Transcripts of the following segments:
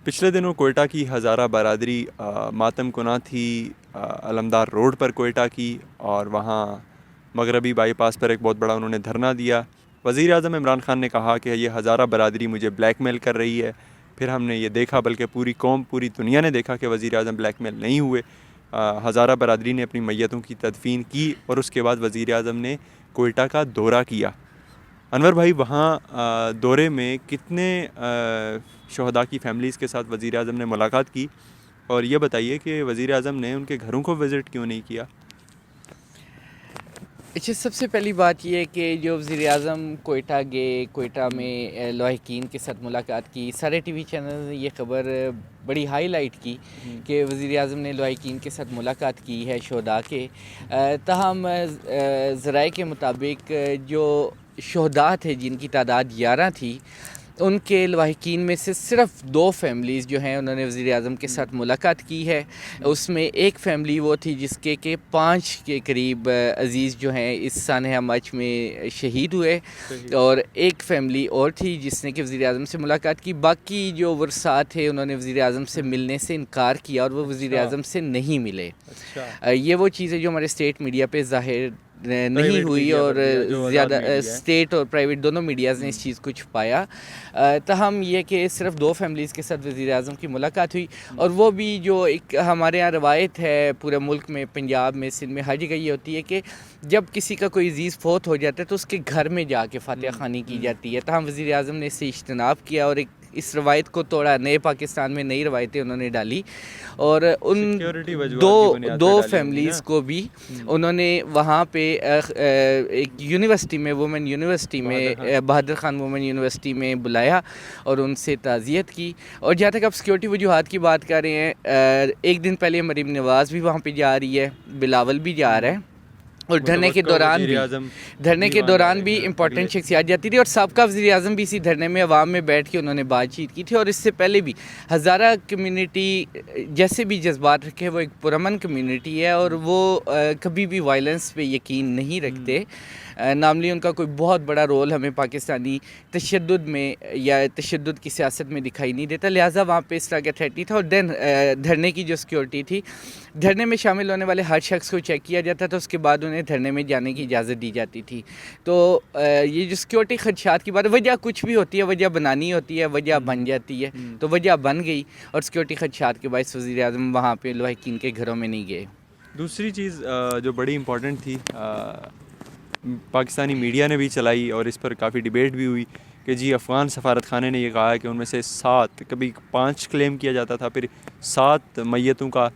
پچھلے دنوں کوئٹہ کی ہزارہ برادری ماتم کناں تھی علمدار روڈ پر کوئٹہ کی، اور وہاں مغربی بائی پاس پر ایک بہت بڑا انہوں نے دھرنا دیا۔ وزیر اعظم عمران خان نے کہا کہ یہ ہزارہ برادری مجھے بلیک میل کر رہی ہے۔ پھر ہم نے یہ دیکھا، بلکہ پوری قوم، پوری دنیا نے دیکھا کہ وزیر اعظم بلیک میل نہیں ہوئے۔ ہزارہ برادری نے اپنی میتوں کی تدفین کی، اور اس کے بعد وزیر اعظم نے کوئٹہ کا دورہ کیا۔ انور بھائی، وہاں دورے میں کتنے شہداء کی فیملیز کے ساتھ وزیر اعظم نے ملاقات کی، اور یہ بتائیے کہ وزیر اعظم نے ان کے گھروں کو وزٹ کیوں نہیں کیا؟ اچھا، سب سے پہلی بات یہ ہے کہ جو وزیر اعظم کوئٹہ گئے، کوئٹہ میں لواحقین کے ساتھ ملاقات کی، سارے ٹی وی چینل نے یہ خبر بڑی ہائی لائٹ کی کہ وزیر اعظم نے لواحقین کے ساتھ ملاقات کی ہے شہداء کے۔ تاہم ذرائع کے مطابق جو شہداء تھے جن کی تعداد 11 تھی، ان کے لواحقین میں سے صرف 2 فیملیز جو ہیں انہوں نے وزیر اعظم کے ساتھ ملاقات کی ہے۔ اس میں ایک فیملی وہ تھی جس کے 5 کے قریب عزیز جو ہیں اس سانحہ مچ میں شہید ہوئے، اور ایک فیملی اور تھی جس نے کہ وزیر اعظم سے ملاقات کی۔ باقی جو ورثاء تھے انہوں نے وزیر اعظم سے ملنے سے انکار کیا، اور وہ وزیر اعظم سے نہیں ملے۔ یہ وہ چیز ہے جو ہمارے اسٹیٹ میڈیا پہ ظاہر نہیں ہوئی، اور زیادہ اسٹیٹ اور پرائیویٹ دونوں میڈیاز نے اس چیز کو چھپایا۔ تاہم یہ کہ صرف 2 فیملیز کے ساتھ وزیر اعظم کی ملاقات ہوئی، اور وہ بھی جو ایک ہمارے یہاں روایت ہے پورے ملک میں، پنجاب میں، سندھ میں، ہر جگہ یہ ہوتی ہے کہ جب کسی کا کوئی عزیز فوت ہو جاتا ہے تو اس کے گھر میں جا کے فاتحہ خوانی کی جاتی ہے۔ تاہم وزیر اعظم نے اس سے اجتناب کیا، اور اس روایت کو توڑا، نئے پاکستان میں نئی روایتیں انہوں نے ڈالی، اور ان دو فیملیز کو بھی انہوں نے وہاں پہ ایک یونیورسٹی میں، وومن یونیورسٹی میں، بہادر خان وومن یونیورسٹی میں بلایا اور ان سے تعزیت کی۔ اور جہاں تک آپ سیکیورٹی وجوہات کی بات کر رہے ہیں، ایک دن پہلے مریم نواز بھی وہاں پہ جا رہی ہے، بلاول بھی جا رہا ہے، اور دھرنے کے دوران بھی امپورٹنٹ شخصیات جاتی تھی، اور سابقہ وزیر اعظم بھی اسی دھرنے میں عوام میں بیٹھ کے انہوں نے بات چیت کی تھی۔ اور اس سے پہلے بھی ہزارہ کمیونٹی جیسے بھی جذبات رکھے، وہ ایک پرامن کمیونٹی ہے، اور وہ کبھی بھی وائلنس پہ یقین نہیں رکھتے۔ نارملی ان کا کوئی بہت بڑا رول ہمیں پاکستانی تشدد میں یا تشدد کی سیاست میں دکھائی نہیں دیتا، لہٰذا وہاں پہ اس طرح کا تھریٹ نہیں تھا۔ اور دھرنے کی جو سیکیورٹی تھی، دھرنے میں شامل ہونے والے ہر شخص کو چیک کیا جاتا تھا، اس کے بعد انہیں دھرنے میں جانے کی اجازت دی جاتی تھی۔ تو یہ جو سیکیورٹی خدشات کی بات ہے، وجہ کچھ بھی ہوتی ہے، وجہ بنانی ہوتی ہے، وجہ بن جاتی ہے، تو وجہ بن گئی، اور سیکیورٹی خدشات کے باعث وزیر اعظم وہاں پہ لواحقین کے گھروں میں نہیں گئے۔ دوسری چیز جو بڑی امپورٹنٹ تھی، پاکستانی میڈیا نے بھی چلائی، اور اس پر کافی ڈیبیٹ بھی ہوئی کہ جی افغان سفارت خانے نے یہ کہا ہے کہ ان میں سے 7، کبھی 5 کلیم کیا جاتا تھا، پھر 7 میتوں کا،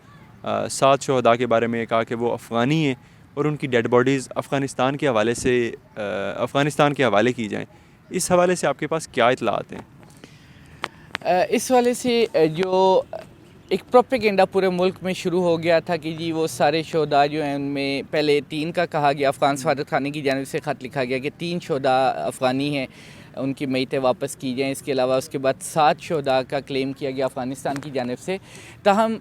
7 شہداء کے بارے میں یہ کہا کہ وہ افغانی ہیں، اور ان کی ڈیڈ باڈیز افغانستان کے حوالے کی جائیں۔ اس حوالے سے آپ کے پاس کیا اطلاعات ہیں؟ اس والے سے جو ایک پروپیگنڈا پورے ملک میں شروع ہو گیا تھا کہ جی وہ سارے شہداء جو ہیں ان میں پہلے 3 کا کہا گیا، افغان سفارت خانے کی جانب سے خط لکھا گیا کہ 3 شہداء افغانی ہیں، ان کی میتیں واپس کی جائیں۔ اس کے علاوہ اس کے بعد 7 شہداء کا کلیم کیا گیا افغانستان کی جانب سے۔ تاہم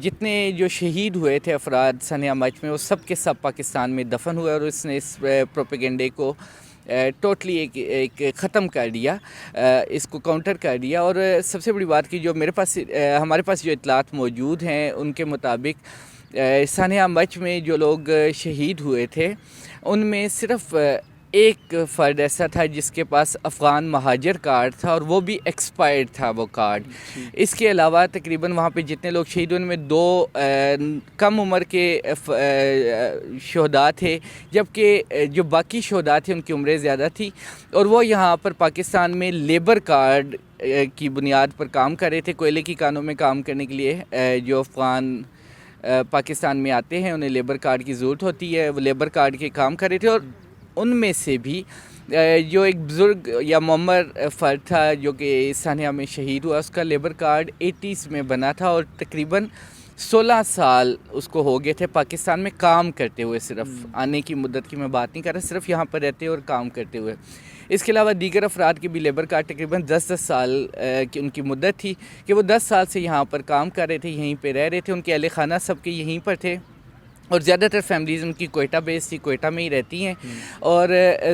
جتنے جو شہید ہوئے تھے افراد سانحہ مچ میں، وہ سب کے سب پاکستان میں دفن ہوئے، اور اس نے اس پروپیگنڈے کو ٹوٹلی ایک ختم کر دیا، اس کو کاؤنٹر کر دیا۔ اور سب سے بڑی بات کہ جو ہمارے پاس جو اطلاعات موجود ہیں ان کے مطابق سانحہ مچ میں جو لوگ شہید ہوئے تھے ان میں صرف ایک فرد ایسا تھا جس کے پاس افغان مہاجر کارڈ تھا، اور وہ بھی ایکسپائرڈ تھا وہ کارڈ۔ اس کے علاوہ تقریباً وہاں پہ جتنے لوگ شہید ہوئے ان میں 2 کم عمر کے شہداء تھے، جبکہ جو باقی شہداء تھے ان کی عمریں زیادہ تھی، اور وہ یہاں پر پاکستان میں لیبر کارڈ کی بنیاد پر کام کر رہے تھے۔ کوئلے کی کانوں میں کام کرنے کے لیے جو افغان پاکستان میں آتے ہیں انہیں لیبر کارڈ کی ضرورت ہوتی ہے، وہ لیبر کارڈ کے کام کر رہے تھے۔ اور ان میں سے بھی جو ایک بزرگ یا معمر فرد تھا جو کہ سانحہ میں شہید ہوا، اس کا لیبر کارڈ 80s میں بنا تھا، اور تقریباً 16 سال اس کو ہو گئے تھے پاکستان میں کام کرتے ہوئے، صرف آنے کی مدت کی میں بات نہیں کر رہا، صرف یہاں پر رہتے اور کام کرتے ہوئے۔ اس کے علاوہ دیگر افراد کے بھی لیبر کارڈ تقریباً 10 سال کی ان کی مدت تھی کہ وہ 10 سال سے یہاں پر کام کر رہے تھے، یہیں پہ رہ رہے تھے، ان کے اہل خانہ سب کے یہیں پر تھے، اور زیادہ تر فیملیز ان کی کوئٹہ بیس تھی، کوئٹہ میں ہی رہتی ہیں، اور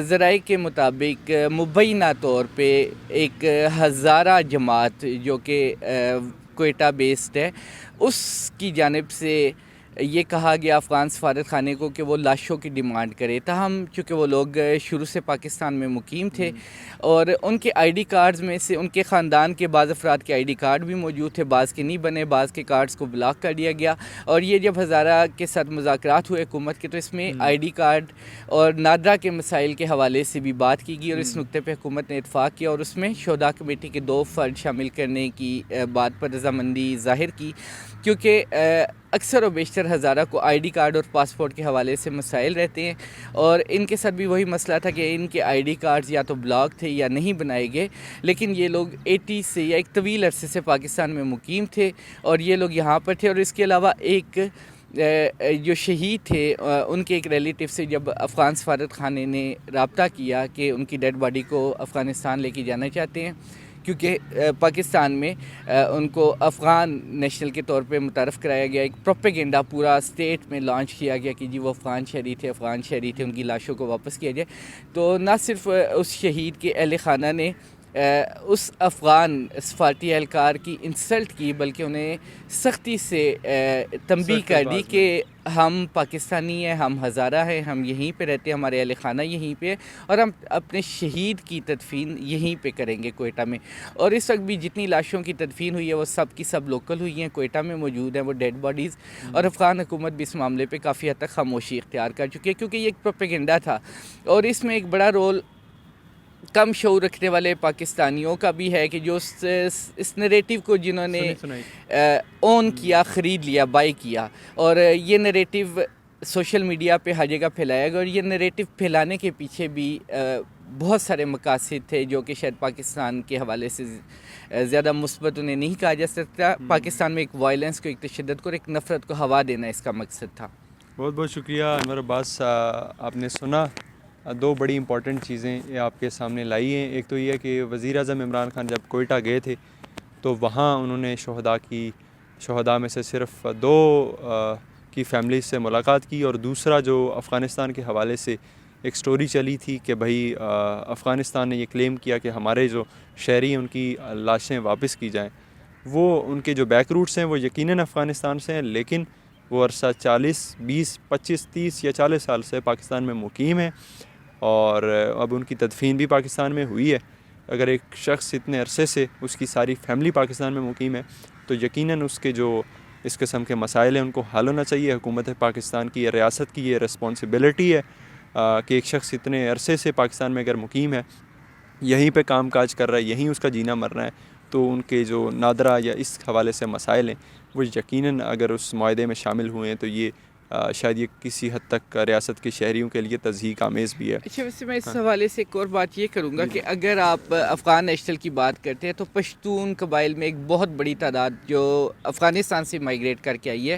ذرائع کے مطابق مبینہ طور پہ ایک ہزارہ جماعت جو کہ کوئٹہ بیسڈ ہے، اس کی جانب سے یہ کہا گیا افغان سفارت خانے کو کہ وہ لاشوں کی ڈیمانڈ کرے، تاہم چونکہ وہ لوگ شروع سے پاکستان میں مقیم تھے اور ان کے آئی ڈی کارڈز میں سے ان کے خاندان کے بعض افراد کے آئی ڈی کارڈ بھی موجود تھے، بعض کے نہیں بنے، بعض کے کارڈز کو بلاک کر دیا گیا، اور یہ جب ہزارہ کے ساتھ مذاکرات ہوئے حکومت کے تو اس میں آئی ڈی کارڈ اور نادرا کے مسائل کے حوالے سے بھی بات کی گئی، اور اس نقطے پہ حکومت نے اتفاق کیا اور اس میں شہداء کمیٹی کے 2 فرد شامل کرنے کی بات پر رضامندی ظاہر کی، کیونکہ اکثر و بیشتر ہزارہ کو آئی ڈی کارڈ اور پاسپورٹ کے حوالے سے مسائل رہتے ہیں، اور ان کے ساتھ بھی وہی مسئلہ تھا کہ ان کے آئی ڈی کارڈز یا تو بلاک تھے یا نہیں بنائے گئے، لیکن یہ لوگ 80 سے یا ایک طویل عرصے سے پاکستان میں مقیم تھے اور یہ لوگ یہاں پر تھے، اور اس کے علاوہ ایک جو شہید تھے ان کے ایک ریلیٹیو سے جب افغان سفارت خانے نے رابطہ کیا کہ ان کی ڈیڈ باڈی کو افغانستان لے کے جانا چاہتے ہیں، کیونکہ پاکستان میں ان کو افغان نیشنل کے طور پہ متعارف کرایا گیا، ایک پروپیگنڈا پورا اسٹیٹ میں لانچ کیا گیا کہ جی وہ افغان شہری تھے، ان کی لاشوں کو واپس کیا جائے، تو نہ صرف اس شہید کے اہل خانہ نے اس افغان سفارتی اہلکار کی انسلٹ کی، بلکہ انہیں سختی سے تنبیہ کر دی کہ ہم پاکستانی ہیں، ہم ہزارہ ہیں، ہم یہیں پہ رہتے ہیں، ہمارے اہل خانہ یہیں پہ، اور ہم اپنے شہید کی تدفین یہیں پہ کریں گے کوئٹہ میں، اور اس وقت بھی جتنی لاشوں کی تدفین ہوئی ہے وہ سب کی سب لوکل ہوئی ہیں، کوئٹہ میں موجود ہیں وہ ڈیڈ باڈیز، اور افغان حکومت بھی اس معاملے پہ کافی حد تک خاموشی اختیار کر چکی ہے، کیونکہ یہ ایک پروپیگنڈا تھا، اور اس میں ایک بڑا رول کم شعور رکھنے والے پاکستانیوں کا بھی ہے کہ جو اس نریٹیو کو جنہوں نے اون کیا، خرید لیا، بائی کیا، اور یہ نریٹیو سوشل میڈیا پہ ہر جگہ پھیلایا گیا، اور یہ نریٹیو پھیلانے کے پیچھے بھی بہت سارے مقاصد تھے جو کہ شاید پاکستان کے حوالے سے زیادہ مثبت انہیں نہیں کہا جا سکتا، پاکستان میں ایک وائلنس کو، ایک تشدد کو اور ایک نفرت کو ہوا دینا اس کا مقصد تھا۔ بہت بہت شکریہ انور عباس، آپ نے سنا 2 بڑی امپورٹنٹ چیزیں یہ آپ کے سامنے لائی ہیں۔ ایک تو یہ ہے کہ وزیر اعظم عمران خان جب کوئٹہ گئے تھے تو وہاں انہوں نے شہداء میں سے صرف 2 کی فیملیز سے ملاقات کی، اور دوسرا جو افغانستان کے حوالے سے ایک سٹوری چلی تھی کہ بھائی افغانستان نے یہ کلیم کیا کہ ہمارے جو شہری ہیں ان کی لاشیں واپس کی جائیں، وہ ان کے جو بیک روٹس ہیں وہ یقیناً افغانستان سے ہیں، لیکن وہ عرصہ 40 20 25 30 یا 40 سال سے پاکستان میں مقیم ہے، اور اب ان کی تدفین بھی پاکستان میں ہوئی ہے۔ اگر ایک شخص اتنے عرصے سے اس کی ساری فیملی پاکستان میں مقیم ہے تو یقیناً اس کے جو اس قسم کے مسائل ہیں ان کو حل ہونا چاہیے۔ حکومت پاکستان کی، ریاست کی یہ رسپانسبلٹی ہے کہ ایک شخص اتنے عرصے سے پاکستان میں اگر مقیم ہے، یہیں پہ کام کاج کر رہا ہے، یہیں اس کا جینا مرنا ہے، تو ان کے جو نادرا یا اس حوالے سے مسائل ہیں وہ یقیناً اگر اس معاہدے میں شامل ہوئے ہیں تو یہ شاید یہ کسی حد تک ریاست کے شہریوں کے لیے تضحیک آمیز بھی ہے۔ اچھا، ویسے میں اس حوالے سے ایک اور بات یہ کروں گا کہ اگر آپ افغان نیشنل کی بات کرتے ہیں تو پشتون قبائل میں ایک بہت بڑی تعداد جو افغانستان سے مائیگریٹ کر کے آئی ہے،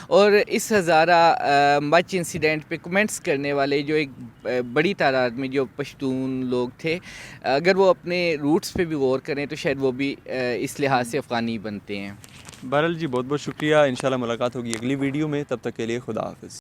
اور اس ہزارہ مچ انسیڈنٹ پہ کمنٹس کرنے والے جو ایک بڑی تعداد میں جو پشتون لوگ تھے، اگر وہ اپنے روٹس پہ بھی غور کریں تو شاید وہ بھی اس لحاظ سے افغانی بنتے ہیں۔ بہرحال جی، بہت بہت شکریہ، انشاءاللہ ملاقات ہوگی اگلی ویڈیو میں، تب تک کے لیے خدا حافظ۔